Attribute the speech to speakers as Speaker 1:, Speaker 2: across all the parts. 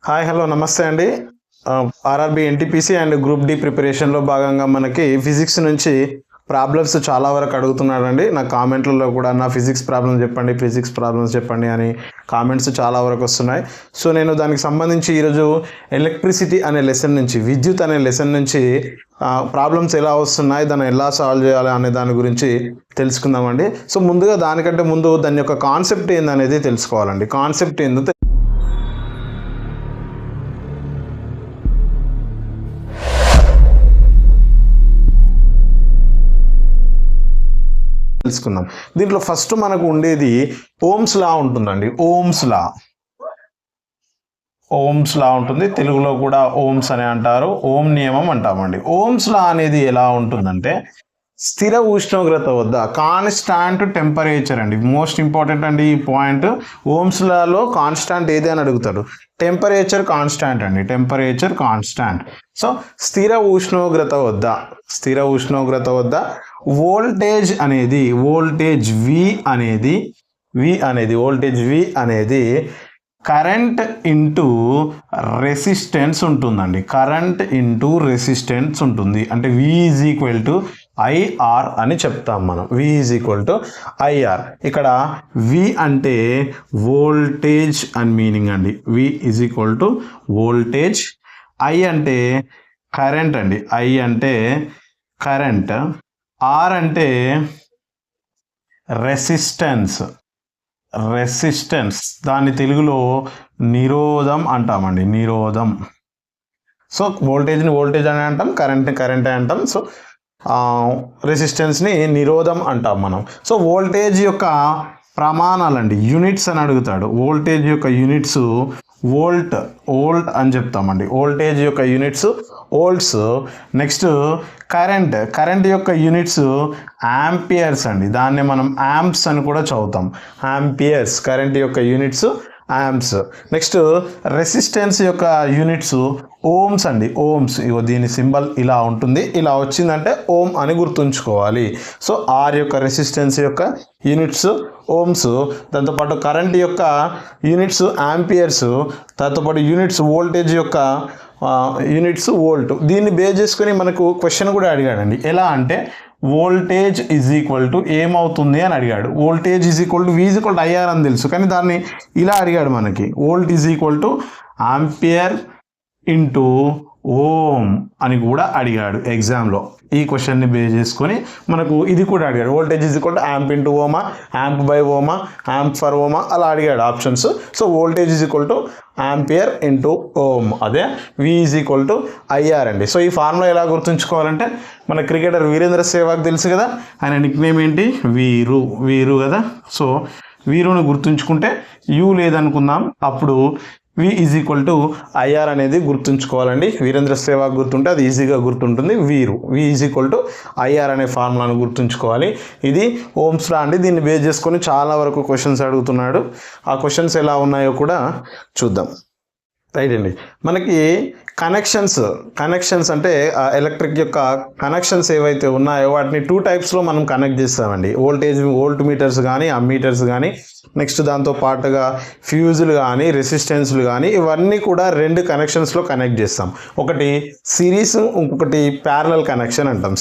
Speaker 1: Hi hello నమస్తే అండి. RRB NTPC and group D ప్రిపరేషన్లో భాగంగా మనకి ఫిజిక్స్ నుంచి ప్రాబ్లమ్స్ చాలా వరకు అడుగుతున్నాడండి. నా కామెంట్లలో కూడా నా ఫిజిక్స్ ప్రాబ్లమ్స్ చెప్పండి అని కామెంట్స్ చాలా వరకు వస్తున్నాయి. సో నేను దానికి సంబంధించి ఈరోజు ఎలక్ట్రిసిటీ అనే లెసన్ నుంచి, విద్యుత్ అనే లెసన్ నుంచి ప్రాబ్లమ్స్ ఎలా వస్తున్నాయి, దాన్ని ఎలా సాల్వ్ చేయాలి అనే దాని గురించి తెలుసుకుందామండి. సో ముందుగా దానికంటే ముందు దాని యొక్క కాన్సెప్ట్ ఏందనేది తెలుసుకోవాలండి. కాన్సెప్ట్ ఏందో తెలుసుకుందాం. దీంట్లో ఫస్ట్ మనకు ఉండేది ఓమ్స్ లా ఉంటుందండి. ఓమ్స్ లా ఉంటుంది, తెలుగులో కూడా ఓమ్స్ అని అంటారు, ఓం నియమం అంటామండి. ఓమ్స్ లా అనేది ఎలా ఉంటుందంటే స్థిర ఉష్ణోగ్రత వద్ద, కాన్స్టాంట్ టెంపరేచర్ అండి. మోస్ట్ ఇంపార్టెంట్ అండి ఈ పాయింట్. ఓమ్స్ లాలో కాన్స్టాంట్ ఏది అని అడుగుతాడు. టెంపరేచర్ కాన్స్టాంట్ అండి, టెంపరేచర్ కాన్స్టాంట్. సో స్థిర ఉష్ణోగ్రత వద్ద వోల్టేజ్ అనేది కరెంట్ ఇంటూ రెసిస్టెన్స్ ఉంటుందండి. కరెంట్ ఇంటూ రెసిస్టెన్స్ ఉంటుంది. అంటే V is equal to IR అని చెప్తాం మనం. V is equal to IR. ఇక్కడ V అంటే వోల్టేజ్ అని మీనింగ్ అండి. V is equal to voltage. I అంటే కరెంట్ అండి. I అంటే కరెంట్. R అంటే రెసిస్టెన్స్. దాన్ని తెలుగులో నిరోధం అంటామండి. నిరోధం. సో వోల్టేజ్ని వోల్టేజ్ అని అంటాం, కరెంట్ అంటాం. సో రెసిస్టెన్స్ని నిరోధం అంటాం మనం. సో వోల్టేజ్ యొక్క ప్రమాణాలండి, యూనిట్స్ అని అడుగుతాడు. వోల్టేజ్ యొక్క యూనిట్స్ వోల్ట్ అని చెప్తామండి. వోల్టేజ్ యొక్క యూనిట్స్ వోల్ట్స్. నెక్స్ట్ కరెంట్ యొక్క యూనిట్స్ యాంపియర్స్ అండి. దాన్ని మనం యాంప్స్ అని కూడా చదువుతాం. యాంపియర్స్ కరెంట్ యొక్క యూనిట్స్ యాంప్స్. నెక్స్ట్ రెసిస్టెన్స్ యొక్క యూనిట్స్ ఓమ్స్ అండి. ఓమ్స్. ఇగో దీని సింబల్ ఇలా ఉంటుంది. ఇలా వచ్చిందంటే ఓమ్ అని గుర్తుంచుకోవాలి. సో ఆర్ యొక్క రెసిస్టెన్స్ యొక్క యూనిట్స్ ఓమ్స్, దాంతోపాటు కరెంట్ యొక్క యూనిట్స్ యాంపియర్స్, దాంతోపాటు యూనిట్స్ వోల్టేజ్ యొక్క యూనిట్స్ వోల్ట్. దీన్ని బేస్ చేసుకొని మనకు క్వశ్చన్ కూడా అడిగాడండి. ఎలా అంటే వోల్టేజ్ ఈజ్ ఈక్వల్ టు ఏమవుతుంది అని అడిగాడు. Voltage is equal to V is equal to IR అని తెలుసు, కానీ దాన్ని ఇలా అడిగాడు మనకి. Volt is equal to ampere into ohm అని కూడా అడిగాడు ఎగ్జామ్లో. ఈ క్వశ్చన్ని బేస్ చేసుకొని మనకు ఇది కూడా అడిగాడు. Voltage is equal to amp into ohm, amp by ohm, amp for ohm, అలా అడిగాడు options. So voltage is equal to ampere into ohm, అదే V is equal to IR అండి. సో ఈ ఫార్ములా ఎలా గుర్తుంచుకోవాలంటే మన క్రికెటర్ వీరేంద్ర సెహ్వాగ్ తెలుసు కదా, ఆయన నిక్ నేమ్ ఏంటి? వీరు కదా. సో వీరుని గుర్తుంచుకుంటే యూ లేదనుకుందాం, అప్పుడు V is equal to IR అనేది గుర్తుంచుకోవాలండి. వీరేంద్ర సెహ్వాగ్ గుర్తుంటే అది ఈజీగా గుర్తుంటుంది. V is equal to IR అనే ఫార్ములాను గుర్తుంచుకోవాలి. ఇది ఓమ్స్ లా అండి. దీన్ని బేస్ చేసుకొని చాలా వరకు క్వశ్చన్స్ అడుగుతున్నాడు. ఆ క్వశ్చన్స్ ఎలా ఉన్నాయో కూడా చూద్దాం. రైట్ అండి. మనకి కనెక్షన్స్ అంటే ఎలక్ట్రిక్ యొక్క కనెక్షన్స్ ఏవైతే ఉన్నాయో వాటిని 2 టైప్స్లో మనం కనెక్ట్ చేస్తామండి. వోల్ట్ మీటర్స్ కానీ, అమ్మీటర్స్ కానీ, నెక్స్ట్ దాంతో పాటుగా ఫ్యూజులు కానీ, రెసిస్టెన్స్లు కానీ, ఇవన్నీ కూడా 2 కనెక్షన్స్లో కనెక్ట్ చేస్తాం. ఒకటి సిరీస్, ఇంకొకటి ప్యారలల్ కనెక్షన్ అంటాం.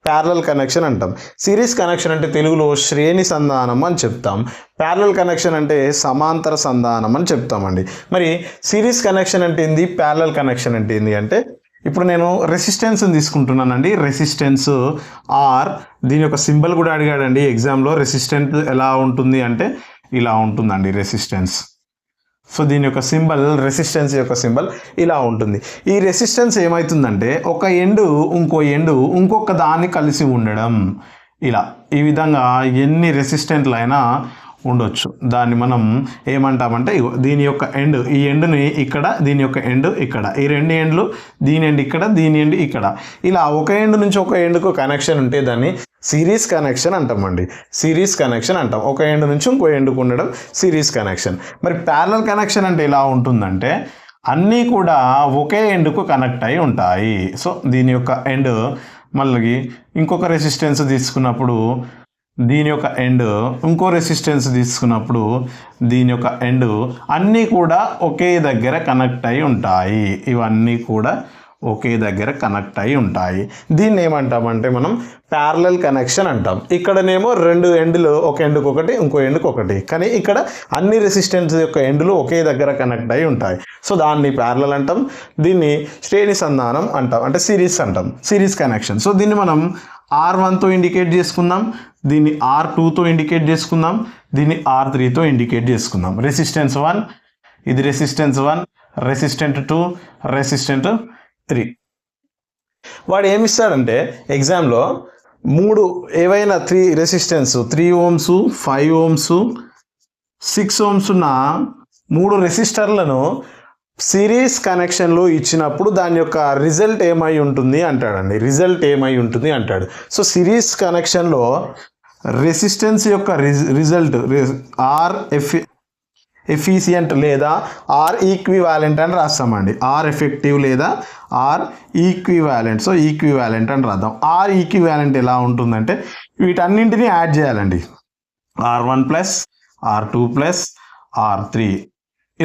Speaker 1: ప్యారలల్ కనెక్షన్ అంటాం. సిరీస్ కనెక్షన్ అంటే తెలుగులో శ్రేణి సంధానం అని చెప్తాం. ప్యారలల్ కనెక్షన్ అంటే సమాంతర సంధానం అని చెప్తామండి. మరి సిరీస్ కనెక్షన్ అంటే ఏంది, ప్యారలల్ కనెక్షన్ అంటే ఏంది అంటే, ఇప్పుడు నేను రెసిస్టెన్స్ తీసుకుంటున్నానండి. రెసిస్టెన్స్ ఆర్, దీని యొక్క సింబల్ కూడా అడిగాడండి ఎగ్జామ్లో. రెసిస్టెన్స్ ఎలా ఉంటుంది అంటే ఇలా ఉంటుందండి రెసిస్టెన్స్. సో దీని యొక్క సింబల్, రెసిస్టెన్స్ యొక్క సింబల్ ఇలా ఉంటుంది. ఈ రెసిస్టెన్స్ ఏమవుతుందంటే ఒక ఎండు ఇంకొక దాన్ని కలిసి ఉండడం. ఇలా ఈ విధంగా ఎన్ని రెసిస్టెంట్లు అయినా ఉండొచ్చు. దాన్ని మనం ఏమంటామంటే దీని యొక్క ఎండ్, ఈ ఎండ్ని ఇక్కడ, దీని యొక్క ఎండ్ ఇక్కడ, ఈ 2 ఎండ్లు, దీని ఎండ్ ఇక్కడ, దీని ఎండ్ ఇక్కడ, ఇలా ఒక ఎండ్ నుంచి ఒక ఎండ్కు కనెక్షన్ ఉంటే దాన్ని సిరీస్ కనెక్షన్ అంటామండి. సిరీస్ కనెక్షన్ అంటాం. ఒక ఎండ్ నుంచి ఇంకో ఎండ్కు ఉండడం సిరీస్ కనెక్షన్. మరి ప్యారలల్ కనెక్షన్ అంటే ఎలా ఉంటుందంటే అన్నీ కూడా ఒకే ఎండ్కు కనెక్ట్ అయి ఉంటాయి. సో దీని యొక్క ఎండ్ మళ్ళీ ఇంకొక రెసిస్టెన్స్ తీసుకున్నప్పుడు దీని యొక్క ఎండ్ ఇంకో రెసిస్టెన్స్ తీసుకున్నప్పుడు దీని యొక్క ఎండ్ అన్నీ కూడా ఒకే దగ్గర కనెక్ట్ అయి ఉంటాయి. ఇవన్నీ కూడా ఒకే దగ్గర కనెక్ట్ అయి ఉంటాయి. దీన్ని ఏమంటామంటే మనం ప్యారలల్ కనెక్షన్ అంటాం. ఇక్కడనేమో రెండు ఎండ్లు ఒక ఎండ్కి ఒకటి ఇంకో ఎండ్కి ఒకటి, కానీ ఇక్కడ అన్ని రెసిస్టెన్స్ యొక్క ఎండ్లు ఒకే దగ్గర కనెక్ట్ అయి ఉంటాయి. సో దాన్ని ప్యారలల్ అంటాం. దీన్ని శ్రేణి సంధానం అంటాం, అంటే సిరీస్ అంటాం, సిరీస్ కనెక్షన్. సో దీన్ని మనం R1తో ఇండికేట్ చేసుకుందాం, దీన్ని R2తో ఇండికేట్ చేసుకుందాం, దీన్ని R3తో ఇండికేట్ చేసుకుందాం. రెసిస్టెన్స్ 1, ఇది రెసిస్టెన్స్ 1, రెసిస్టెంట్ 2, రెసిస్టెంట్ 3. వాడు ఏమిస్తాడంటే ఎగ్జామ్లో ఏవైనా 3 రెసిస్టెన్స్ 3 ohms 5 ohms 6 ohms ఉన్న 3 రెసిస్టర్లను సిరీస్ కనెక్షన్లో ఇచ్చినప్పుడు దాని యొక్క రిజల్ట్ ఏమై ఉంటుంది అంటాడండి. రిజల్ట్ ఏమై ఉంటుంది అంటాడు. సో సిరీస్ కనెక్షన్లో రెసిస్టెన్స్ యొక్క రిజల్ట్ ఎఫిషియంట్ లేదా ఆర్ ఈక్వివాలెంట్ అని రాస్తామండి. ఆర్ ఎఫెక్టివ్ లేదా ఆర్ ఈక్వివాలెంట్. సో ఈక్వివాలెంట్ అని రాద్దాం. ఆర్ ఈక్వివాలెంట్ ఎలా ఉంటుందంటే వీటన్నింటినీ యాడ్ చేయాలండి. R1 plus R2 plus R3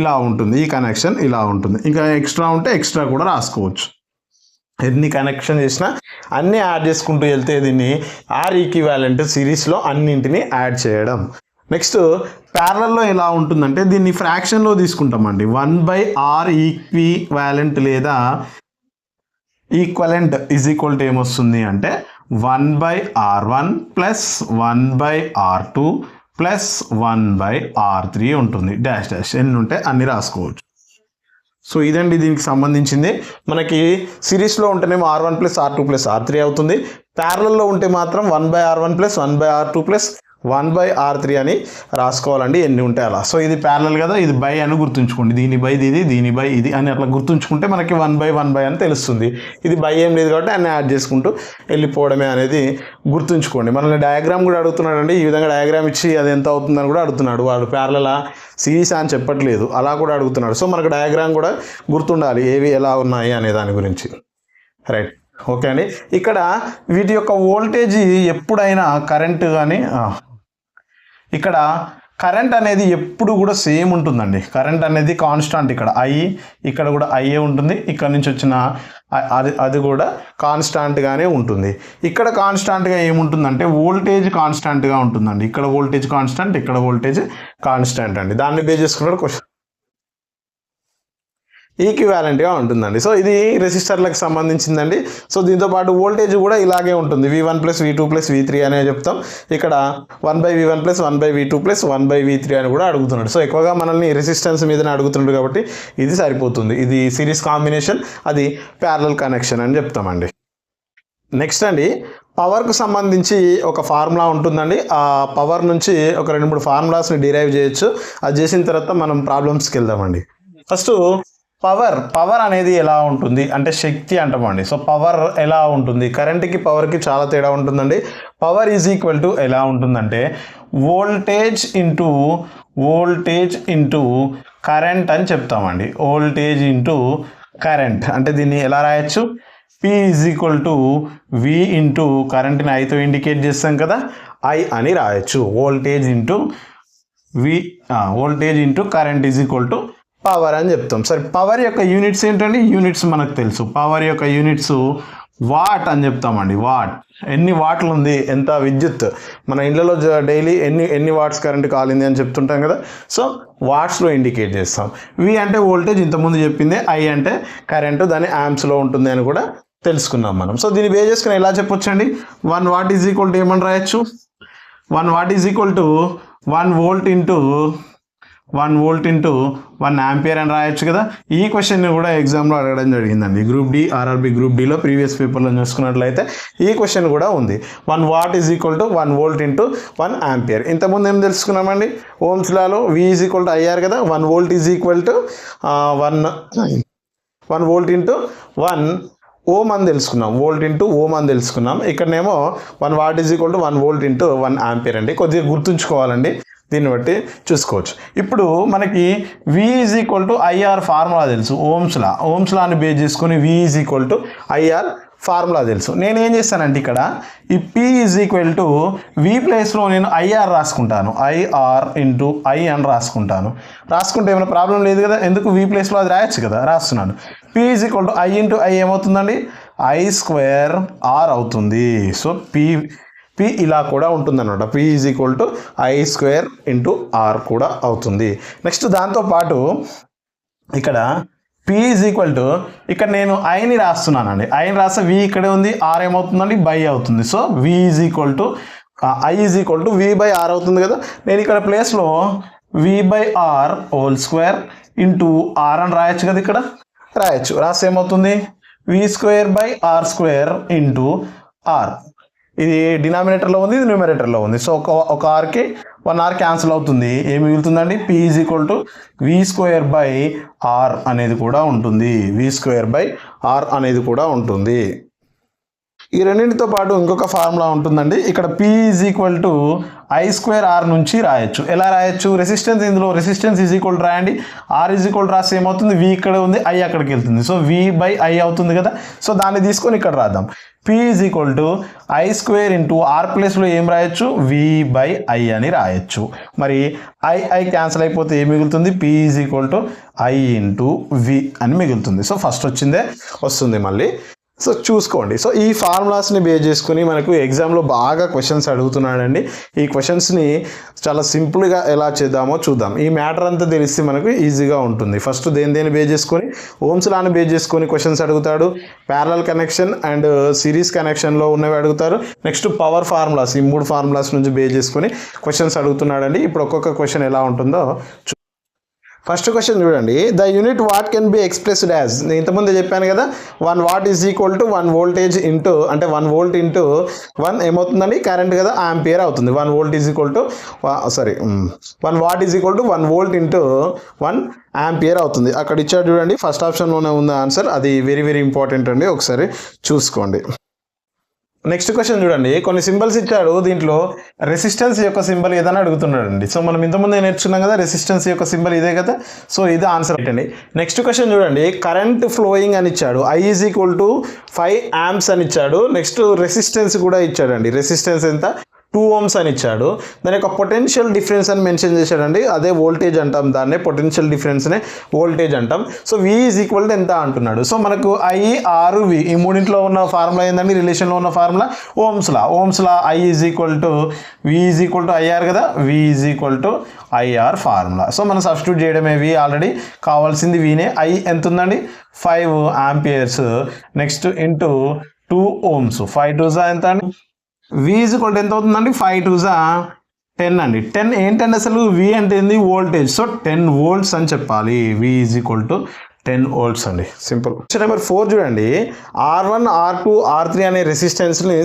Speaker 1: ఇలా ఉంటుంది. ఈ కనెక్షన్ ఇలా ఉంటుంది. ఇంకా ఎక్స్ట్రా ఉంటే ఎక్స్ట్రా కూడా రాసుకోవచ్చు. ఎన్ని కనెక్షన్ చేసినా అన్నీ యాడ్ చేసుకుంటూ వెళ్తే దీన్ని ఆర్ ఈక్వివాలెంట్ సిరీస్లో అన్నింటినీ యాడ్ చేయడం. నెక్స్ట్ ప్యారలల్లో ఎలా ఉంటుందంటే దీన్ని ఫ్రాక్షన్లో తీసుకుంటామండి. 1/R ఈక్వివాలెంట్ లేదా ఈక్వలెంట్ ఈజ్ ఈక్వల్ టు ఏమొస్తుంది అంటే 1/R1 plus 1/R2 plus 1/R3 ఉంటుంది. డాష్ డాష్ ఎన్ని ఉంటే అన్ని రాసుకోవచ్చు. సో ఇదండి దీనికి సంబంధించింది. మనకి సిరీస్లో ఉంటేనేమో R1 plus R2 plus R3 అవుతుంది. ప్యారలల్లో ఉంటే మాత్రం 1/R1 plus 1/R2 plus 1/R3 అని రాసుకోవాలండి, ఎన్ని ఉంటే అలా. సో ఇది ప్యారలల్ కదా, ఇది బై అని గుర్తుంచుకోండి. దీని బై ఇది, దీని బై ఇది అని అట్లా గుర్తుంచుకుంటే మనకి 1/1 అని తెలుస్తుంది. ఇది బై ఏం లేదు కాబట్టి అన్ని యాడ్ చేసుకుంటూ వెళ్ళిపోవడమే అనేది గుర్తుంచుకోండి. మనల్ని డయాగ్రామ్ కూడా అడుగుతున్నాడండి. ఈ విధంగా డయాగ్రామ్ ఇచ్చి అది ఎంత అవుతుందని కూడా అడుగుతున్నాడు. వాడు ప్యారలలా సిరీస్ అని చెప్పట్లేదు, అలా కూడా అడుగుతున్నాడు. సో మనకు డయాగ్రామ్ కూడా గుర్తుండాలి, ఏవి ఎలా ఉన్నాయి అనే దాని గురించి. రైట్, ఓకే అండి. ఇక్కడ వీటి యొక్క వోల్టేజ్ ఎప్పుడైనా కరెంట్ కానీ ఇక్కడ కరెంట్ అనేది ఎప్పుడు కూడా సేమ్ ఉంటుందండి. కరెంట్ అనేది కాన్స్టాంట్. ఇక్కడ ఇక్కడ కూడా ఐఏ ఉంటుంది. ఇక్కడ నుంచి వచ్చిన అది కూడా కాన్స్టాంట్గానే ఉంటుంది. ఇక్కడ కాన్స్టాంట్గా ఏముంటుందంటే వోల్టేజ్ కాన్స్టాంట్గా ఉంటుందండి. ఇక్కడ వోల్టేజ్ కాన్స్టాంట్, ఇక్కడ వోల్టేజ్ కాన్స్టాంట్ అండి. దాన్ని బేస్ చేసుకున్నాడు క్వశ్చన్. ఈక్వివాలెంట్గా ఉంటుందండి. సో ఇది రెసిస్టర్లకు సంబంధించిందండి. సో దీంతోపాటు వోల్టేజ్ కూడా ఇలాగే ఉంటుంది. V1 plus V2 plus V3 అనే చెప్తాం. ఇక్కడ 1/V1 plus 1/V2 plus 1/V3 అని కూడా అడుగుతున్నాడు. సో ఎక్కువగా మనల్ని రెసిస్టెన్స్ మీదనే అడుగుతున్నాడు కాబట్టి ఇది సరిపోతుంది. ఇది సిరీస్ కాంబినేషన్, అది ప్యారలల్ కనెక్షన్ అని చెప్తామండి. నెక్స్ట్ అండి, పవర్కు సంబంధించి ఒక ఫార్ములా ఉంటుందండి. ఆ పవర్ నుంచి ఒక 2-3 ఫార్ములాస్ని డిరైవ్ చేయొచ్చు. అది చేసిన తర్వాత మనం ప్రాబ్లమ్స్కి వెళ్దామండి. ఫస్ట్ పవర్ అనేది ఎలా ఉంటుంది అంటే శక్తి అంటామండి. సో పవర్ ఎలా ఉంటుంది, కరెంట్కి పవర్కి చాలా తేడా ఉంటుందండి. పవర్ ఈజ్ ఈక్వల్ టు ఎలా ఉంటుందంటే వోల్టేజ్ ఇంటూ కరెంట్ అని చెప్తామండి. వోల్టేజ్ ఇంటూ కరెంట్ అంటే దీన్ని ఎలా రాయొచ్చు, P is equal to V into కరెంట్ని ఐతో ఇండికేట్ చేస్తాం కదా, I అని రాయొచ్చు. Voltage into current is equal to power అని చెప్తాం. సరే, పవర్ యొక్క యూనిట్స్ ఏంటండి? యూనిట్స్ మనకు తెలుసు. పవర్ యొక్క యూనిట్స్ వాట్ అని చెప్తామండి. వాట్, ఎన్ని వాట్లు ఉంది, ఎంత విద్యుత్ మన ఇళ్ళలో డైలీ ఎన్ని వాట్స్ కరెంట్ కాలింది అని చెప్తుంటాం కదా. సో వాట్స్లో ఇండికేట్ చేస్తాం. V అంటే వోల్టేజ్, ఇంతకుముందు చెప్పింది. I అంటే కరెంటు, దాని యాంప్స్లో ఉంటుంది అని కూడా తెలుసుకున్నాం మనం. సో దీన్ని బేస్ చేసుకుని ఎలా చెప్పొచ్చండి, 1 వాట్ ఈజ్ ఈక్వల్ టు ఏమని రాయొచ్చు, 1 watt is equal to 1 volt into 1 ampere అని రాయొచ్చు కదా. ఈ క్వశ్చన్ కూడా ఎగ్జామ్లో అడగడం జరిగిందండి. గ్రూప్ డి, ఆర్ఆర్బి గ్రూప్ డిలో ప్రీవియస్ పేపర్లో చూసుకున్నట్లయితే ఈ క్వశ్చన్ కూడా ఉంది. 1 watt is equal to 1 volt into 1 ampere. ఇంతకుముందు ఏం తెలుసుకున్నామండి, ఓమ్స్ లాలో V is equal to IR కదా. 1 volt is equal to 1 volt into 1 ohm అని తెలుసుకున్నాం. వోల్ట్ ఇంటూ ఓమ్ అని తెలుసుకున్నాం. ఇక్కడనేమో 1 watt is equal to 1 volt into 1 ampere అండి. కొద్దిగా గుర్తుంచుకోవాలండి, దీన్ని బట్టి చూసుకోవచ్చు. ఇప్పుడు మనకి V is equal to IR formula తెలుసు. ఓమ్స్ లాని బేస్ చేసుకొని V is equal to IR formula తెలుసు. నేను ఏం చేస్తానంటే ఇక్కడ ఈ P is equal to V ప్లేస్లో నేను IR రాసుకుంటాను. IR ఇంటూ I అని రాసుకుంటే ఏమైనా ప్రాబ్లం లేదు కదా, ఎందుకు V ప్లేస్లో అది రాయొచ్చు కదా, రాస్తున్నాను. P is equal to I into I ఏమవుతుందండి, I² R అవుతుంది. సో P ఇలా కూడా ఉంటుందన్నమాట. P is equal to I² into R కూడా అవుతుంది. నెక్స్ట్ దాంతోపాటు ఇక్కడ P ఈజ్ ఈక్వల్ టు ఇక్కడ నేను ఐని రాస్తున్నానండి. ఐని రాస్తే V ఇక్కడే ఉంది, R ఏమవుతుందండి, బై అవుతుంది. So V is equal to I is equal to V/R అవుతుంది కదా. నేను ఇక్కడ ప్లేస్లో V/R² ఇంటూ R అని రాయొచ్చు కదా, ఇక్కడ రాయొచ్చు. రాస్తే ఏమవుతుంది, V²/R² ఇంటూ R. ఇది డినామినేటర్లో ఉంది, ఇది న్యూమరేటర్లో ఉంది. సో ఒక ఆర్కి 1 R క్యాన్సిల్ అవుతుంది. ఏమి మిగులుతుందండి, P is equal to V²/R అనేది కూడా ఉంటుంది. V²/R అనేది కూడా ఉంటుంది. ఈ రెండింటితో పాటు ఇంకొక ఫార్ములా ఉంటుందండి. ఇక్కడ P is equal to I²R నుంచి రాయొచ్చు. ఎలా రాయొచ్చు, రెసిస్టెన్స్, ఇందులో రెసిస్టెన్స్ ఈజ్ ఈక్వల్ రాయండి. R ఈజ్ ఈక్వల్ రాస్తే ఏమవుతుంది, V ఇక్కడ ఉంది, I అక్కడికి వెళ్తుంది. సో V/I అవుతుంది కదా. సో దాన్ని తీసుకొని ఇక్కడ రాద్దాం. P is equal to I² into R ప్లేస్లో ఏం రాయొచ్చు, V/I అని రాయొచ్చు. మరి I క్యాన్సిల్ అయిపోతే ఏం మిగులుతుంది, P is equal to I into V అని మిగులుతుంది. సో ఫస్ట్ వచ్చిందే వస్తుంది మళ్ళీ. సో చూసుకోండి. సో ఈ ఫార్ములాస్ని బేస్ చేసుకుని మనకు ఎగ్జామ్లో బాగా క్వశ్చన్స్ అడుగుతున్నాడండి. ఈ క్వశ్చన్స్ని చాలా సింపుల్గా ఎలా చేద్దామో చూద్దాం. ఈ మ్యాటర్ అంతా తెలిస్తే మనకు ఈజీగా ఉంటుంది. ఫస్ట్ దేని బేస్ చేసుకొని, ఓమ్స్ లాని బేస్ చేసుకొని క్వశ్చన్స్ అడుగుతాడు. ప్యారలల్ కనెక్షన్ అండ్ సిరీస్ కనెక్షన్లో ఉన్నవి అడుగుతారు. నెక్స్ట్ పవర్ ఫార్ములాస్, ఈ 3 ఫార్ములాస్ నుంచి బేస్ చేసుకొని క్వశ్చన్స్ అడుగుతున్నాడండి. ఇప్పుడు ఒక్కొక్క క్వశ్చన్ ఎలా ఉంటుందో ఫస్ట్ క్వశ్చన్ చూడండి. The unit what can be expressed as, నేను ఇంతకుముందు చెప్పాను కదా, 1 watt is equal to 1 voltage into, అంటే 1 వోల్ట్ ఇంటూ 1 ఏమవుతుందండి, కరెంట్ కదా, ఆంపియర్ అవుతుంది. 1 volt is equal to 1 watt is equal to 1 volt into 1 ampere అవుతుంది. అక్కడ ఇచ్చాడు చూడండి, ఫస్ట్ ఆప్షన్లోనే ఉంది ఆన్సర్. అది వెరీ వెరీ ఇంపార్టెంట్ అండి, ఒకసారి చూసుకోండి. నెక్స్ట్ క్వశ్చన్ చూడండి, కొన్ని సింబల్స్ ఇచ్చాడు. దీంట్లో రెసిస్టెన్స్ యొక్క సింబల్ ఏదని అడుగుతున్నాడండి. సో మనం ఇంతకుముందే నేర్చుకున్నాం కదా, రెసిస్టెన్స్ యొక్క సింబల్ ఇదే కదా. సో ఇది ఆన్సర్ ఏంటండి. నెక్స్ట్ క్వశ్చన్ చూడండి, కరెంట్ ఫ్లోయింగ్ అని ఇచ్చాడు. I is equal to 5 amps అని ఇచ్చాడు. నెక్స్ట్ రెసిస్టెన్స్ కూడా ఇచ్చాడండి. రెసిస్టెన్స్ ఎంత, 2 ohms అని ఇచ్చాడు. దాని యొక్క పొటెన్షియల్ డిఫరెన్స్ అని మెన్షన్ చేశాడండి. అదే వోల్టేజ్ అంటాం, దాన్నే పొటెన్షియల్ డిఫరెన్స్నే వోల్టేజ్ అంటాం. So V is equal to ఎంత అంటున్నాడు. సో మనకు I, R, V ఈ మూడింట్లో ఉన్న ఫార్ములా ఏంటండి, రిలేషన్లో ఉన్న formula Ohm's law. I is equal to V is equal to IR కదా, V is equal to IR formula. So మనం సబ్స్టిట్యూట్ చేయడమే, V ఆల్రెడీ కావాల్సింది Vనే. I ఎంత ఉందండి, 5 amperes. నెక్స్ట్ ఇంటూ 2 ohms, 5 2 ఎంత అండి, V ఈజ్ ఈక్వల్ టు ఎంత అవుతుందండి, 5 2 10 అండి. 10 ఏంటండి అసలు, V అంటే ఏంది, వోల్టేజ్. సో 10 volts అని చెప్పాలి. V is equal to 10 volts అండి, సింపుల్. క్వశ్చన్ నెంబర్ 4 చూడండి, R1 R2 R3 అనే రెసిస్టెన్స్ని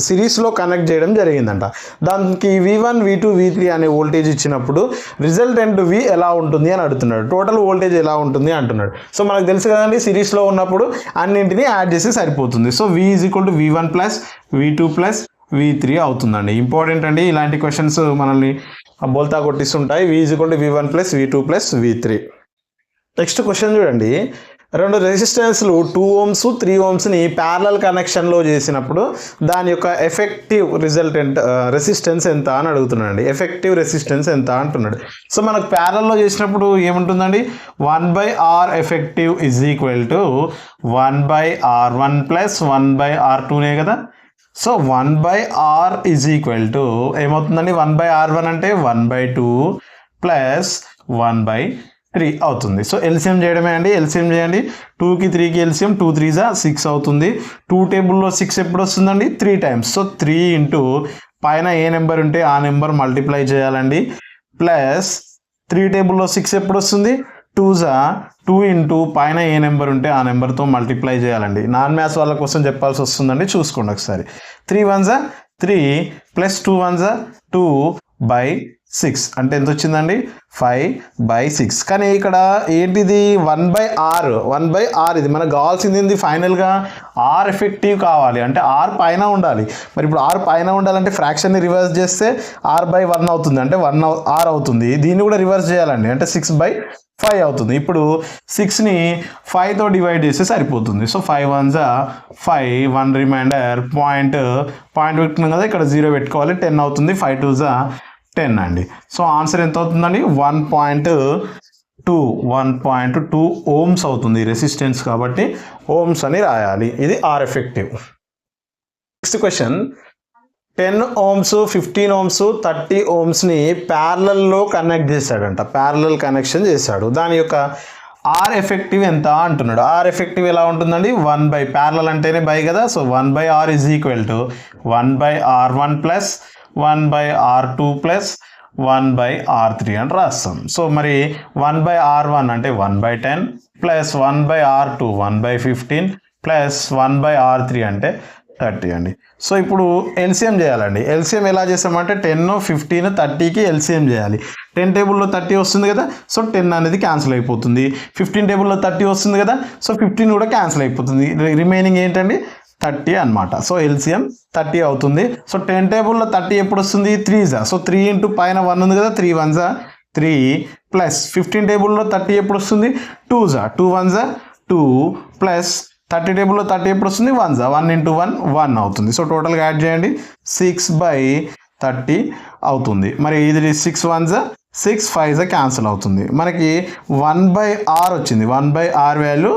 Speaker 1: సిరీస్లో కనెక్ట్ చేయడం జరిగిందంట. దానికి V1 V2 V3 అనే వోల్టేజ్ ఇచ్చినప్పుడు రిజల్టెంట్ V ఎలా ఉంటుంది అని అడుగుతున్నాడు. టోటల్ వోల్టేజ్ ఎలా ఉంటుంది అంటున్నాడు. సో మనకు తెలుసు కదండి, సిరీస్లో ఉన్నప్పుడు అన్నింటినీ యాడ్ చేసి సరిపోతుంది. So V is equal to V1 plus V2 plus V3 అవుతుందండి. ఇంపార్టెంట్ అండి, ఇలాంటి క్వశ్చన్స్ మనల్ని బోల్తా కొట్టిస్తుంటాయి. V is equal to V1 plus V2 plus V3. Next question చూడండి, 2 రెసిస్టెన్స్లు 2 ohms 3 ohmsని ప్యారలల్ కనెక్షన్లో చేసినప్పుడు దాని యొక్క ఎఫెక్టివ్ రెసిస్టెన్స్ ఎంత అని అడుగుతున్నాడు. ఎఫెక్టివ్ రెసిస్టెన్స్ ఎంత అంటున్నాడు. సో మనకు ప్యారల్లో చేసినప్పుడు ఏముంటుందండి, 1/R effective is equal to 1/R1 plus 1/R2నే కదా. So 1/R is equal to ఏమవుతుందండి, 1/R1 అంటే 1/2 ప్లస్ 1/3 అవుతుంది. సో ఎల్సిఎం చేయడమే అండి, ఎల్సిఎం చేయండి. 2కి 3కి ఎల్సిఎం, 2 3 6 అవుతుంది. 2 టేబుల్లో 6 ఎప్పుడు వస్తుందండి, 3 times. సో 3 ఇంటూ పైన ఏ నెంబర్ ఉంటే ఆ నెంబర్ మల్టిప్లై చేయాలండి. ప్లస్ 3 టేబుల్లో 6 ఎప్పుడు వస్తుంది, 2 ఇంటూ పైన ఏ నెంబర్ ఉంటే ఆ నెంబర్తో మల్టిప్లై చేయాలండి. నాన్ మ్యాథ్స్ వాళ్ళ కోసం చెప్పాల్సి వస్తుందండి, చూసుకోండి ఒకసారి. 3 1 3 ప్లస్ 2 1 2/6 అంటే ఎంత వచ్చిందండి, 5/6. కానీ ఇక్కడ ఏంటిది 1/R ఇది మనకు కావాల్సింది ఫైనల్గా R ఎఫెక్టివ్ కావాలి అంటే R పైన ఉండాలి. మరి ఇప్పుడు R పైన ఉండాలంటే ఫ్రాక్షన్ని రివర్స్ చేస్తే R/1 అవుతుంది, అంటే 1R అవుతుంది. దీన్ని కూడా రివర్స్ చేయాలండి, అంటే 6/5 5 అవుతుంది. ఇప్పుడు 6ని 5తో డివైడ్ చేస్తే సరిపోతుంది. సో 5 1 5, 1 రిమైండర్ పాయింట్ పెట్టుకున్నాం కదా, ఇక్కడ 0 పెట్టుకోవాలి. 10 అవుతుంది. 5 2 10 అండి. సో ఆన్సర్ ఎంత అవుతుందండి? 1.2 ఓమ్స్ అవుతుంది రెసిస్టెన్స్, కాబట్టి ఓమ్స్ అని రాయాలి. ఇది R effective. Next question, 10 ohms, 15 ohms, 30 ohmsని ప్యారలల్లో కనెక్ట్ చేశాడంట. ప్యారలల్ కనెక్షన్ చేశాడు. దాని యొక్క ఆర్ ఎఫెక్టివ్ ఎంత అంటున్నాడు. ఆర్ ఎఫెక్టివ్ ఎలా ఉంటుందండి? 1 ప్యారలల్ అంటేనే బై కదా, so 1/r is equal to 1/r1 plus 1/r2 plus 1/r3 అని రాస్తాం. సో మరి 1/r1 అంటే 1/10 ప్లస్ 1/r2 1/15 ప్లస్ 1/r3 అంటే 30 అండి. సో ఇప్పుడు ఎల్సిఎం చేయాలండి. ఎల్సిఎం ఎలా చేస్తామంటే 10, 15, 30కి ఎల్సిఎం చేయాలి. 10 టేబుల్లో 30 వస్తుంది కదా, సో 10 అనేది క్యాన్సిల్ అయిపోతుంది. 15 టేబుల్లో 30 వస్తుంది కదా, సో 15 కూడా క్యాన్సిల్ అయిపోతుంది. రిమైనింగ్ ఏంటండి? 30 అనమాట. సో ఎల్సిఎం 30 అవుతుంది. సో 10 టేబుల్లో 30 ఎప్పుడు వస్తుంది? 3 సో 3 ఇంటూ పైన 1 ఉంది కదా, 3 1 3 ప్లస్ 15 టేబుల్లో 30 ఎప్పుడు వస్తుంది? 2 2 1 2 ప్లస్ 30 టేబుల్లో 30 ఎప్పుడు వస్తుంది? 1 ఇంటూ 1 అవుతుంది. సో టోటల్గా యాడ్ చేయండి, 6/30 అవుతుంది. మరి ఇది 6 1 6 5 క్యాన్సిల్ అవుతుంది. మనకి 1/r వచ్చింది. 1/r value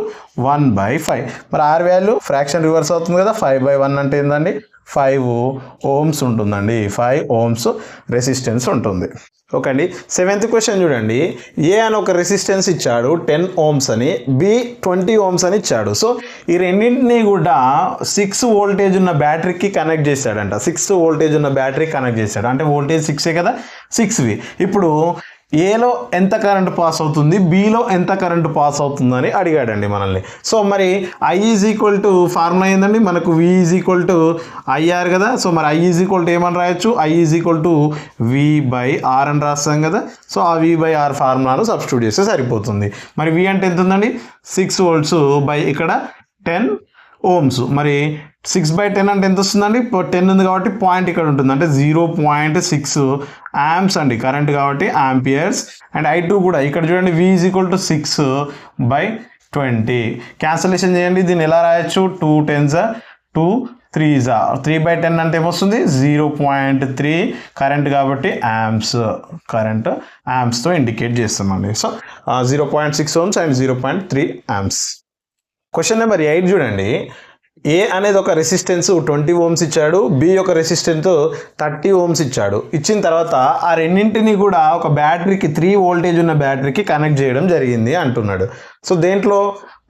Speaker 1: 1/5. మరి r వాల్యూ ఫ్రాక్షన్ రివర్స్ అవుతుంది కదా, 5/1 అంటే ఏంటండి? 5 ohms ఉంటుందండి. 5 ohms రెసిస్టెన్స్ ఉంటుంది. ఓకే అండి. 7th క్వశ్చన్ చూడండి. ఏ అని ఒక రెసిస్టెన్స్ ఇచ్చాడు 10 ohms అని, బి 20 ohms అని ఇచ్చాడు. సో ఈ రెండింటినీ కూడా 6 వోల్టేజ్ ఉన్న బ్యాటరీకి కనెక్ట్ చేశాడంట. 6 వోల్టేజ్ ఉన్న బ్యాటరీ కనెక్ట్ చేశాడు అంటే వోల్టేజ్ 6 కదా, 6V. ఇప్పుడు ఏలో ఎంత కరెంట్ పాస్ అవుతుంది, బిలో ఎంత కరెంట్ పాస్ అవుతుందని అడిగాడండి మనల్ని. సో మరి I is equal to formula ఏందండి మనకు? V is equal to IR కదా. సో మరి I ఈజ్ ఈక్వల్ టు ఏమని రాయొచ్చు? I is equal to V/R అని రాస్తాం కదా. సో ఆ V/R ఫార్ములాను సబ్స్టిట్యూట్ చేస్తే సరిపోతుంది. మరి V అంటే ఎంత ఉందండి? 6 volts బై ఇక్కడ 10 ohms. మరి 6/10 అంటే ఎంత వస్తుందండి? 10 ఉంది కాబట్టి పాయింట్ ఇక్కడ ఉంటుంది, అంటే 0.6 amps అండి కరెంట్, కాబట్టి ఆంపియర్స్. అండ్ I2 కూడా ఇక్కడ చూడండి, V is equal to 6/20. Cancellation చేయండి. దీన్ని ఎలా రాయొచ్చు? 2 10s 2 3s 3/10 అంటే ఏమొస్తుంది? 0.3 కరెంట్, కాబట్టి యామ్స్. కరెంట్ యామ్స్తో ఇండికేట్ చేస్తామండి. So 0.6 ohms and 0.3 amps. Question number 8 చూడండి. ఏ అనేది ఒక రెసిస్టెన్స్ 20 ohms ఇచ్చాడు, బి యొక్క రెసిస్టెన్స్ 30 ohms ఇచ్చాడు. ఇచ్చిన తర్వాత ఆ రెండింటిని కూడా ఒక బ్యాటరీకి 3 వోల్టేజ్ ఉన్న బ్యాటరీకి కనెక్ట్ చేయడం జరిగింది అంటున్నాడు. సో దేంట్లో?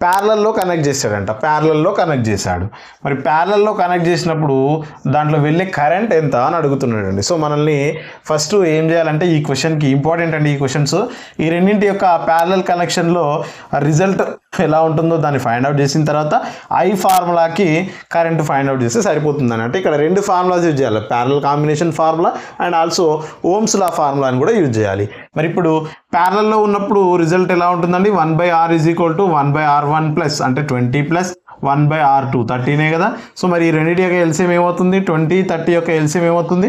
Speaker 1: ప్యారలల్లో కనెక్ట్ చేశాడంట. ప్యారలల్లో కనెక్ట్ చేశాడు. మరి ప్యారలల్లో కనెక్ట్ చేసినప్పుడు దాంట్లో వెళ్ళే కరెంట్ ఎంత అని అడుగుతున్నాడు అండి. సో మనల్ని ఫస్ట్ ఏం చేయాలంటే ఈ క్వశ్చన్కి ఇంపార్టెంట్ అండి ఈ క్వశ్చన్స్. ఈ రెండింటి యొక్క ప్యారలల్ కనెక్షన్లో రిజల్ట్ ఎలా ఉంటుందో దాన్ని ఫైండ్ అవుట్ చేసిన తర్వాత I ఫార్ములాకి కరెంట్ ఫైండ్ అవుట్ చేస్తే సరిపోతుంది అంటే ఇక్కడ 2 ఫార్ములాస్ యూజ్ చేయాలి, parallel combination formula and also ohm's law ఫార్ములాని కూడా యూజ్ చేయాలి. మరి ఇప్పుడు ప్యారలల్లో ఉన్నప్పుడు రిజల్ట్ ఎలా ఉంటుందండి? 1/R is equal to 1/R1 plus అంటే 20 ప్లస్ 1/R2 30నే కదా. సో మరి ఈ రెండింటి యొక్క ఎల్సిఎం ఏమవుతుంది? 20 30 యొక్క ఎల్సిఎం ఏమవుతుంది?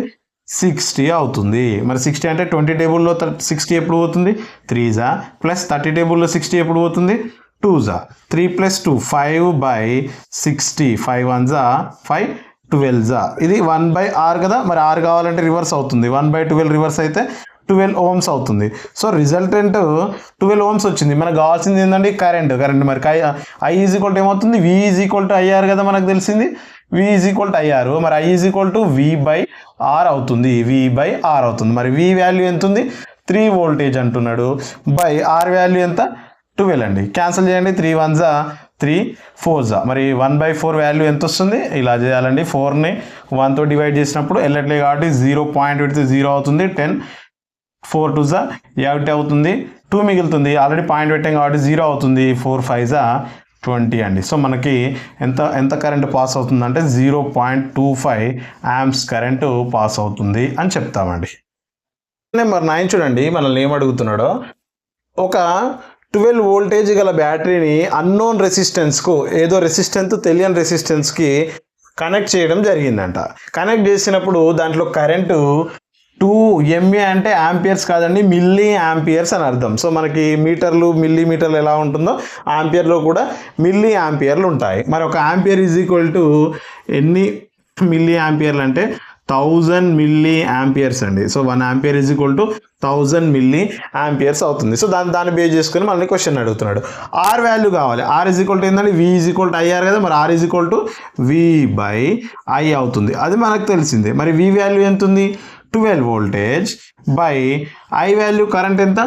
Speaker 1: 60 అవుతుంది. మరి 60 అంటే 20 టేబుల్లో 60 ఎప్పుడు పోతుంది? 3s ప్లస్ 30 టేబుల్లో 60 ఎప్పుడు పోతుంది? 2s 3 plus 2 5/60 5 1 5 12s. ఇది 1/R కదా, మరి R కావాలంటే రివర్స్ అవుతుంది. 1/12 రివర్స్ అయితే 12 ohms అవుతుంది. సో రిజల్టెంట్ 12 ohms వచ్చింది. మనకు కావాల్సింది ఏంటండి? కరెంట్. మరి I ఈజ్ ఈక్వల్ టు ఏమవుతుంది? V is equal to IR కదా మనకు తెలిసింది. V is equal to IR. మరి I is equal to V/R అవుతుంది. V/R అవుతుంది. మరి V వాల్యూ ఎంత ఉంది? 3 వోల్టేజ్ అంటున్నాడు. బై R వాల్యూ ఎంత? 12 అండి. క్యాన్సిల్ చేయండి. 3 1s 3 4s. మరి 1/4 వాల్యూ ఎంత వస్తుంది? ఇలా చేయాలండి. 4ని 1తో డివైడ్ చేసినప్పుడు వెళ్ళట్లేదు కాబట్టి 0 పాయింట్ పెడితే 0 అవుతుంది. 10 4 2s 8 అవుతుంది. 2 మిగులుతుంది. ఆల్రెడీ పాయింట్ పెట్టాం కాబట్టి 0 అవుతుంది. 4 5s 20 అండి. సో మనకి ఎంత కరెంట్ పాస్ అవుతుందంటే 0.25 amps కరెంటు పాస్ అవుతుంది అని చెప్తామండి. నెంబర్ 9 చూడండి, మనల్ని ఏం అడుగుతున్నాడో. ఒక 12 వోల్టేజ్ గల బ్యాటరీని అన్నోన్ రెసిస్టెన్స్కు, ఏదో రెసిస్టెన్స్ తెలియని రెసిస్టెన్స్కి కనెక్ట్ చేయడం జరిగిందంట. కనెక్ట్ చేసినప్పుడు దాంట్లో కరెంటు MA అంటే యాంపియర్స్ కాదండి, మిల్లీ యాంపియర్స్ అని అర్థం. సో మనకి మీటర్లు మిల్లీమీటర్లు ఎలా ఉంటుందో యాంపియర్లో కూడా మిల్లీ యాంపియర్లు ఉంటాయి. మరి ఒక యాంపియర్ ఈజ్ ఈక్వల్ టు ఎన్ని మిల్లీ యాంపియర్లు అంటే 1000 మిల్లీ యాంపియర్స్ అండి. So 1 ampere is equal to 1000 milli amperes అవుతుంది. సో దాన్ని బేస్ చేసుకుని మనల్ని క్వశ్చన్ అడుగుతున్నాడు. ఆర్ వాల్యూ కావాలి. ఆర్ ఈజ్ ఈక్వల్ టు ఏంటంటే V is equal to IR కదా, మరి are is equal to V/I అవుతుంది. అది మనకు తెలిసిందే. మరి V వాల్యూ ఎంత ఉంది? 12 voltage by I value current ఎంత?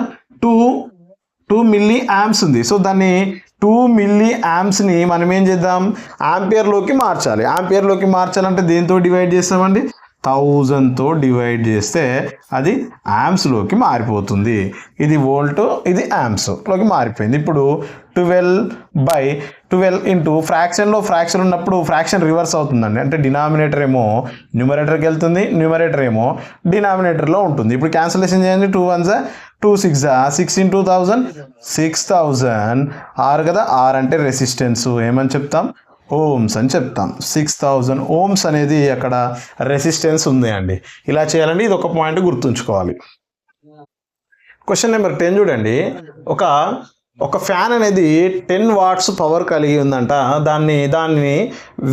Speaker 1: 2 మిల్లీ యాంప్స్ ఉంది. సో దాన్ని 2 మిల్లీ యాంప్స్ని మనం ఏం చేద్దాం? ఆంపియర్లోకి మార్చాలి. ఆంపియర్లోకి మార్చాలంటే దేంతో డివైడ్ చేస్తామండి? 1000తో డివైడ్ చేస్తే అది యాంప్స్లోకి మారిపోతుంది. ఇది వోల్ట్, ఇది యాంప్స్లోకి మారిపోయింది. ఇప్పుడు 12/12 ఇంటూ ఫ్రాక్షన్ ఉన్నప్పుడు ఫ్రాక్షన్ రివర్స్ అవుతుందండి. అంటే డినామినేటర్ ఏమో న్యూమరేటర్కి వెళ్తుంది, న్యూమరేటర్ ఏమో డినామినేటర్లో ఉంటుంది. ఇప్పుడు క్యాన్సలేషన్ చేయండి. 2 1 2 6 6 into 1000 6000 ఆర్ కదా. ఆర్ అంటే రెసిస్టెన్స్ ఏమని చెప్తాం? ఓమ్స్ అని చెప్తాం. 6000 ఓమ్స్ అనేది అక్కడ రెసిస్టెన్స్ ఉంది అండి. ఇలా చేయాలండి. ఇది ఒక పాయింట్ గుర్తుంచుకోవాలి. క్వశ్చన్ నెంబర్ 10 చూడండి. ఒక ఫ్యాన్ అనేది 10 వాట్స్ పవర్ కలిగి ఉందంట. దాన్ని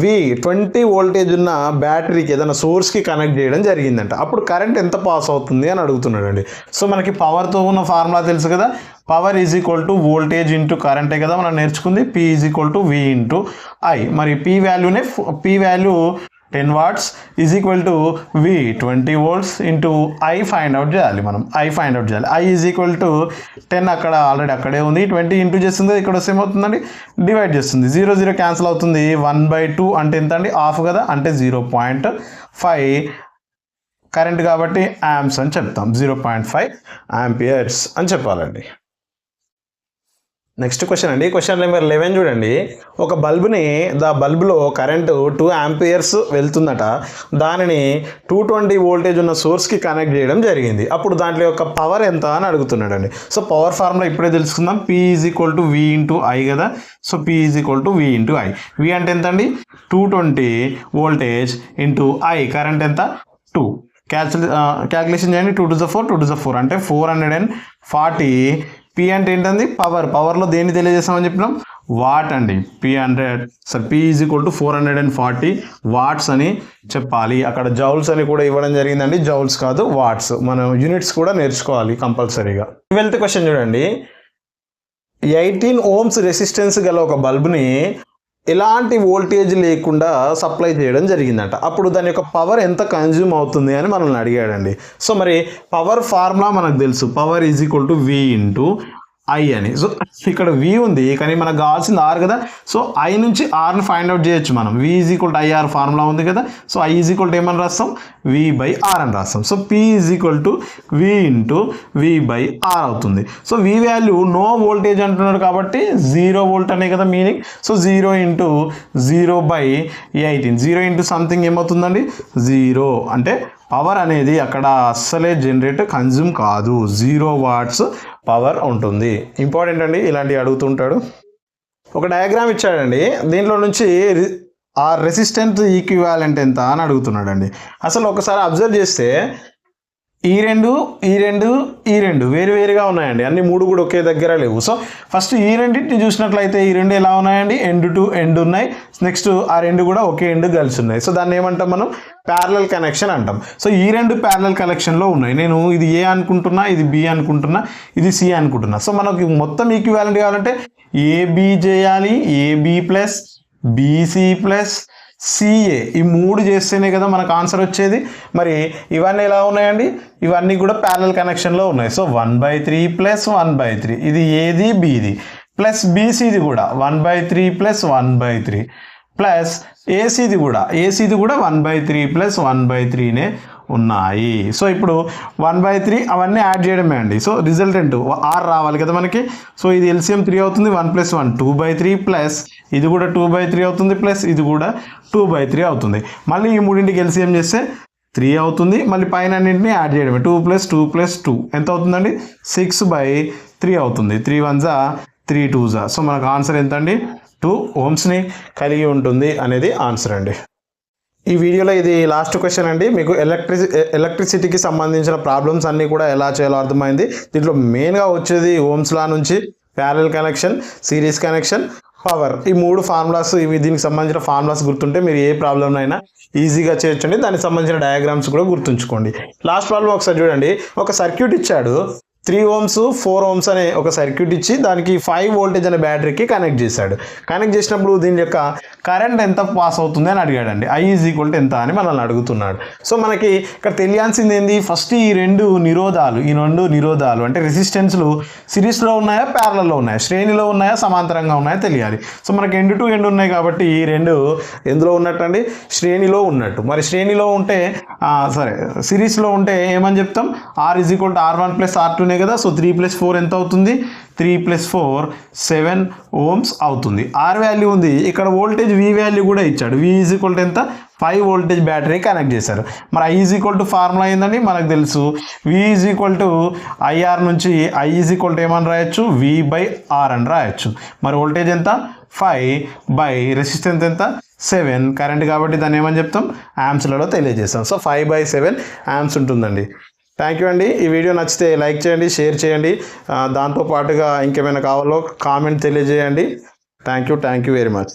Speaker 1: V20 వోల్టేజ్ ఉన్న బ్యాటరీకి ఏదైనా సోర్స్కి కనెక్ట్ చేయడం జరిగిందంట. అప్పుడు కరెంట్ ఎంత పాస్ అవుతుంది అని అడుగుతున్నాడు అండి. సో మనకి పవర్తో ఉన్న ఫార్ములా తెలుసు కదా, power is equal to voltage into కరెంటే కదా మనం నేర్చుకుంది. P is equal to V into I. మరి P value 10 watts is equal to V 20 volts into I find out చేయాలి. మనం I ఫైండ్ అవుట్ చేయాలి. I is equal to 10 already అక్కడే ఉంది. 20 ఇంటూ చేస్తుంది, ఇక్కడ వస్తే ఏమవుతుందండి? డివైడ్ చేస్తుంది. 0 0 క్యాన్సిల్ అవుతుంది. 1/2 అంటే ఎంత అండి? హాఫ్ కదా, అంటే 0.5 కరెంట్ కాబట్టి యాంప్స్ అని చెప్తాం. 0.5 ఆంపియర్స్ అని చెప్పాలండి. నెక్స్ట్ క్వశ్చన్ అండి. క్వశ్చన్ నెంబర్ 11 చూడండి. ఒక బల్బులో కరెంటు 2 ఆంపియర్స్ వెళ్తుందట. దానిని 220 వోల్టేజ్ ఉన్న సోర్స్కి కనెక్ట్ చేయడం జరిగింది. అప్పుడు దాంట్లో యొక్క పవర్ ఎంత అని అడుగుతున్నాడండి. సో పవర్ ఫార్ములా ఇప్పుడే తెలుసుకుందాం. P is equal to V into I కదా. So P is equal to V into I. V అంటే ఎంత అండి? 220 వోల్టేజ్ ఇంటూ I కరెంట్ ఎంత? 2. క్యాల్కులేషన్ చేయండి. 2 to the 4 2 to the 4 అంటే 440. P అంటే ఏంటండి? పవర్లో దేన్ని తెలియజేస్తామని చెప్పినాం? వాట్ అండి. P is equal to 440 watts అని చెప్పాలి. అక్కడ జౌల్స్ అని కూడా ఇవ్వడం జరిగిందండి. జౌల్స్ కాదు, వాట్స్. మనం యూనిట్స్ కూడా నేర్చుకోవాలి కంపల్సరీగా. 12th క్వశ్చన్ చూడండి. 18 ohms రెసిస్టెన్స్ గల ఒక బల్బుని ఎలాంటి వోల్టేజ్ లేకుండా సప్లై చేయడం జరిగిందంట. అప్పుడు దాని యొక్క పవర్ ఎంత కన్జ్యూమ్ అవుతుంది అని మనల్ని అడిగాడండి. సో మరి పవర్ ఫార్ములా మనకు తెలుసు. Power is equal to V into I అని. సో ఇక్కడ V ఉంది, కానీ మనకు కావాల్సింది R కదా. సో I నుంచి Rని ఫైండ్ అవుట్ చేయొచ్చు మనం. V is equal to IR formula ఉంది కదా. So I is equal to ఏమని రాస్తాం? V/R అని రాస్తాం. So P is equal to V into V/R అవుతుంది. So V value no voltage అంటున్నాడు కాబట్టి 0 వోల్ట్ అనే కదా meaning. So 0 into 0/18. 0 into something ఏమవుతుందండి? 0 అంటే పవర్ అనేది అక్కడ అస్సలే జనరేట్ కన్జ్యూమ్ కాదు. 0 వాట్స్ పవర్ ఉంటుంది. ఇంపార్టెంట్ అండి, ఇలాంటివి అడుగుతుంటాడు. ఒక డయాగ్రామ్ ఇచ్చాడండి. దీంట్లో నుంచి ఆ రెసిస్టెన్స్ ఈక్వివాలెంట్ ఎంత అని అడుగుతున్నాడండి. అసలు ఒకసారి అబ్జర్వ్ చేస్తే ఈ రెండు వేరువేరుగా ఉన్నాయండి. అన్ని 3 కూడా ఒకే దగ్గర లేవు. సో ఫస్ట్ ఈ రెండింటిని చూసినట్లయితే ఈ రెండు ఎలా ఉన్నాయండి? ఎండ్ టు ఎండ్ ఉన్నాయి. నెక్స్ట్ ఆ రెండు కూడా ఒకే ఎండ్ కలిసి ఉన్నాయి. సో దాన్ని ఏమంటాం మనం? ప్యారలల్ కనెక్షన్ అంటాం. సో ఈ రెండు ప్యారలల్ కనెక్షన్లో ఉన్నాయి. నేను ఇది A అనుకుంటున్నా, ఇది B అనుకుంటున్నా, ఇది C అనుకుంటున్నా. సో మనకి మొత్తం ఈక్వివాలెంట్ కావాలంటే AB చేయాలి, AB plus BC plus CA. ఈ 3 చేస్తేనే కదా మనకు ఆన్సర్ వచ్చేది. మరి ఇవన్నీ ఎలా ఉన్నాయండి? ఇవన్నీ కూడా ప్యారలల్ కనెక్షన్లో ఉన్నాయి. సో 1/3 ప్లస్ 1/3 ఇది ఏది Bది ప్లస్ BCది కూడా 1/3 ప్లస్ 1/3 ప్లస్ ఏసీది కూడా 1/3 ప్లస్ 1/3నే ఉన్నాయి. సో ఇప్పుడు 1/3 అవన్నీ యాడ్ చేయడమే అండి. సో రిజల్టెంట్ R రావాలి కదా మనకి. సో ఇది LCM 3 అవుతుంది. 1 + 1 2/3 ప్లస్ ఇది కూడా 2/3 అవుతుంది ప్లస్ ఇది కూడా 2/3 అవుతుంది. మళ్ళీ ఈ మూడింటికి LCM చేస్తే 3 అవుతుంది. మళ్ళీ పైన అన్నింటినీ యాడ్ చేయడమే. 2 + 2 + 2 ఎంత అవుతుందండి? 6/3 అవుతుంది. 3 1 3 2. సో మనకు ఆన్సర్ ఎంత అండి? 2 ohmsని కలిగి ఉంటుంది అనేది ఆన్సర్ అండి. ఈ వీడియోలో ఇది లాస్ట్ క్వశ్చన్ అండి. మీకు ఎలక్ట్రిసిటీకి సంబంధించిన ప్రాబ్లమ్స్ అన్నీ కూడా ఎలా చేయాలో అర్థమైంది. దీంట్లో మెయిన్గా వచ్చేది ఓమ్స్ లా నుంచి parallel connection, series connection, power, ఈ 3 ఫార్ములాస్. ఇవి దీనికి సంబంధించిన ఫార్ములాస్ గుర్తుంటే మీరు ఏ ప్రాబ్లం అయినా ఈజీగా చేయొచ్చండి. దానికి సంబంధించిన డయాగ్రామ్స్ కూడా గుర్తుంచుకోండి. లాస్ట్ ప్రాబ్లం ఒకసారి చూడండి. ఒక సర్క్యూట్ ఇచ్చాడు, 3 ohms 4 ohms అనే ఒక సర్క్యూట్ ఇచ్చి దానికి 5 వోల్టేజ్ అనే బ్యాటరీకి కనెక్ట్ చేశాడు. కనెక్ట్ చేసినప్పుడు దీని యొక్క కరెంట్ ఎంత పాస్ అవుతుంది అని అడిగాడండి. I ఈజ్ ఈక్వల్ టు ఎంత అని మనల్ని అడుగుతున్నాడు. సో మనకి ఇక్కడ తెలియాల్సింది ఏంది, ఫస్ట్ ఈ రెండు నిరోధాలు అంటే రెసిస్టెన్స్లు సిరీస్లో ఉన్నాయా, ప్యారలల్లో ఉన్నాయా, శ్రేణిలో ఉన్నాయా, సమాంతరంగా ఉన్నాయా తెలియాలి. సో మనకి ఎండ్ టు ఎండ్ ఉన్నాయి కాబట్టి ఈ రెండు ఎందులో ఉన్నట్టు అండి, శ్రేణిలో ఉన్నట్టు. మరి శ్రేణిలో ఉంటే సిరీస్లో ఉంటే ఏమని చెప్తాం, R is equal to R1 plus R2 కదా. సో 3 + 4 ఎంత అవుతుంది, 3 + 4 7 ohms అవుతుంది. R వాల్యూ ఉంది, ఇక్కడ వోల్టేజ్ V వాల్యూ కూడా ఇచ్చాడు. V ఈజ్ ఈక్వల్ టు ఎంత, 5 వోల్టేజ్ బ్యాటరీ కనెక్ట్ చేశారు. మరి I is equal to formula ఏందండి మనకు తెలుసు, V is equal to IR నుంచి I ఈజ్ ఈక్వల్ టు ఏమని రాయొచ్చు, V/R అని రాయొచ్చు. మరి వోల్టేజ్ ఎంత, 5 రెసిస్టెన్స్ ఎంత, 7 కరెంట్ కాబట్టి దాన్ని ఏమని చెప్తాం, యామ్స్లలో తెలియజేస్తాం. సో 5/7 యామ్స్ ఉంటుందండి. థ్యాంక్ యూ అండి. ఈ వీడియో నచ్చితే లైక్ చేయండి, షేర్ చేయండి. దాంతోపాటుగా ఇంకేమైనా కావాలో కామెంట్ తెలియజేయండి. Thank you very much.